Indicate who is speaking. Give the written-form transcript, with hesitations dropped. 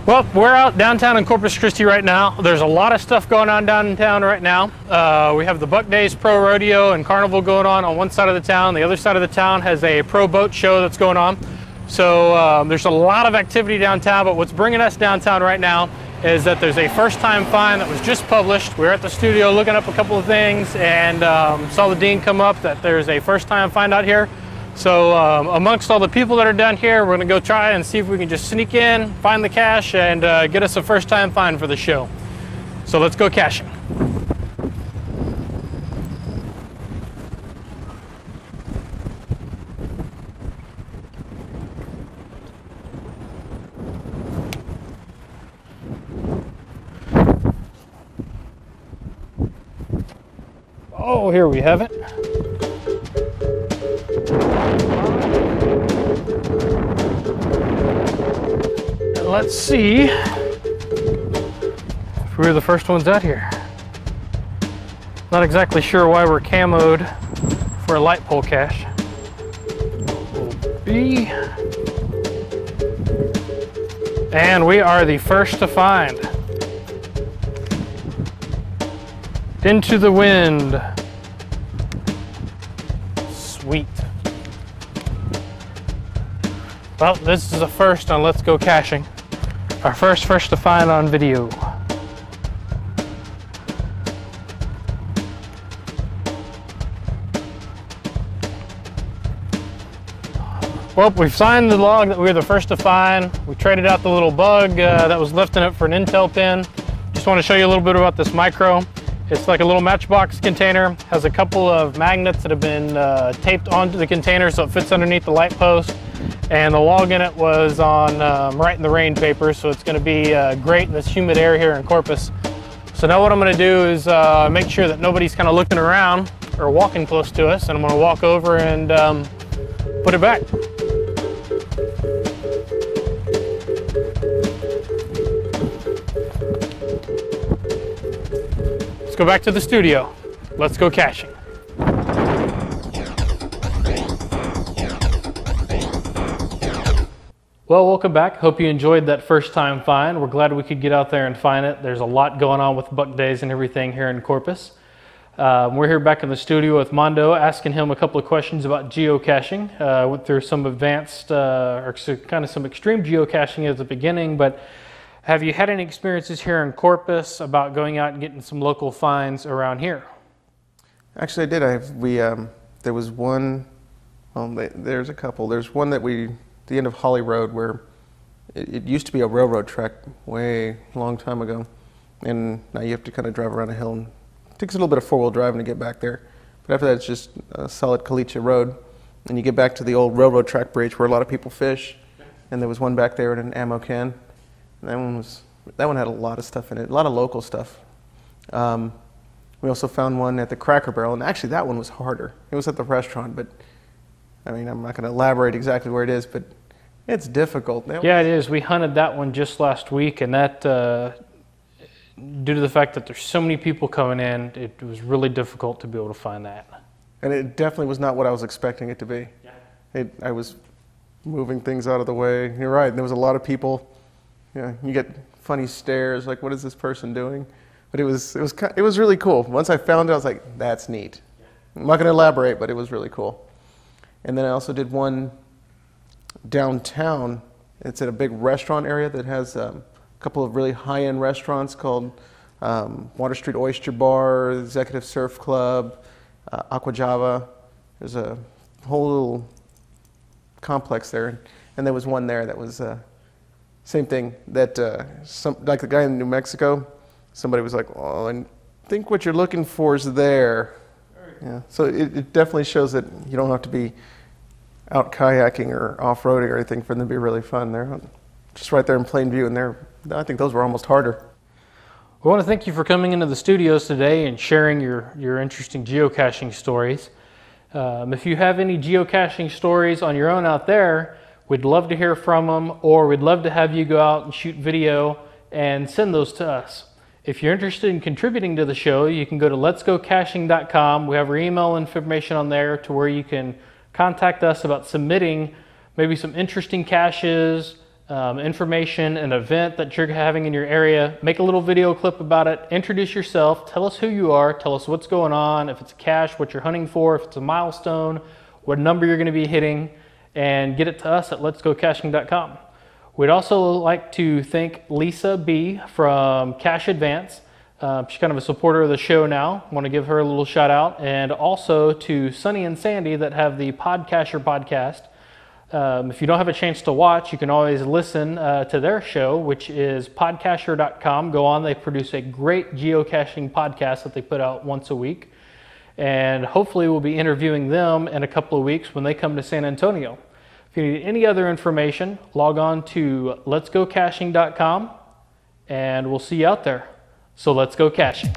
Speaker 1: Well, we're out downtown in Corpus Christi right now. There's a lot of stuff going on downtown right now. We have the Buck Days Pro Rodeo and Carnival going on one side of the town. The other side of the town has a pro boat show that's going on. So there's a lot of activity downtown, but what's bringing us downtown right now is that there's a first-time find that was just published. We were at the studio looking up a couple of things and saw the dean come up that there's a first-time find out here. So amongst all the people that are down here, we're gonna go try and see if we can just sneak in, find the cache, and get us a first-time find for the show. So let's go caching. Oh, here we have it. And let's see if we're the first ones out here. Not exactly sure why we're camoed for a light pole cache. Will be. And we are the first to find. Into the wind. Sweet. Well, this is a first on Let's Go Caching. Our first to find on video. Well, we've signed the log that we were the first to find. We traded out the little bug that was left in it for an Intel pin. Just want to show you a little bit about this micro. It's like a little matchbox container, has a couple of magnets that have been taped onto the container so it fits underneath the light post. And the log in it was on right in the rain paper, so it's gonna be great in this humid air here in Corpus. So now what I'm gonna do is make sure that nobody's kind of looking around or walking close to us, and I'm gonna walk over and put it back. Go back to the studio. Let's go caching. Well, welcome back. Hope you enjoyed that first time find. We're glad we could get out there and find it. There's a lot going on with Buck Days and everything here in Corpus. We're here back in the studio with Mondo, asking him a couple of questions about geocaching. Went through some advanced, or kind of some extreme geocaching at the beginning, but have you had any experiences here in Corpus about going out and getting some local finds around here?
Speaker 2: Actually, I did. There was one, there's a couple. There's one that the end of Holly Road, where it used to be a railroad track way long time ago. And now you have to kind of drive around a hill. And it takes a little bit of four-wheel driving to get back there. But after that, it's just a solid caliche road. And you get back to the old railroad track bridge where a lot of people fish. And there was one back there in an ammo can. That one had a lot of stuff in it, a lot of local stuff. We also found one at the Cracker Barrel, and actually that one was harder. It was at the restaurant, but I mean, I'm not going to elaborate exactly where it is, but it's difficult.
Speaker 1: Yeah, it is. We hunted that one just last week, and that, due to the fact that there's so many people coming in, it was really difficult to be able to find that.
Speaker 2: And it definitely was not what I was expecting it to be. Yeah. I was moving things out of the way. You're right, there was a lot of people. Yeah, you get funny stares, like, what is this person doing? But it was really cool. Once I found it, I was like, that's neat. Yeah. I'm not going to elaborate, but it was really cool. And then I also did one downtown. It's at a big restaurant area that has a couple of really high-end restaurants called Water Street Oyster Bar, Executive Surf Club, Aqua Java. There's a whole little complex there. And there was one there that was same thing, that like the guy in New Mexico, somebody was like, oh, I think what you're looking for is there. Yeah, so it definitely shows that you don't have to be out kayaking or off-roading or anything for them to be really fun. They're just right there in plain view, and I think those were almost harder.
Speaker 1: We want to thank you for coming into the studios today and sharing your interesting geocaching stories. If you have any geocaching stories on your own out there, we'd love to hear from them, or we'd love to have you go out and shoot video and send those to us. If you're interested in contributing to the show, you can go to letsgocaching.com. We have our email information on there to where you can contact us about submitting maybe some interesting caches, information, an event that you're having in your area, make a little video clip about it, introduce yourself, tell us who you are, tell us what's going on, if it's a cache, what you're hunting for, if it's a milestone, what number you're going to be hitting, and get it to us at letsgocaching.com. We'd also like to thank Lisa B from Cache Advance. She's kind of a supporter of the show now. I want to give her a little shout out. And also to Sunny and Sandy that have the Podcacher podcast. If you don't have a chance to watch, you can always listen to their show, which is podcaster.com. Go on, they produce a great geocaching podcast that they put out once a week. And hopefully we'll be interviewing them in a couple of weeks when they come to San Antonio. If you need any other information, log on to letsgocaching.com and we'll see you out there. So let's go caching.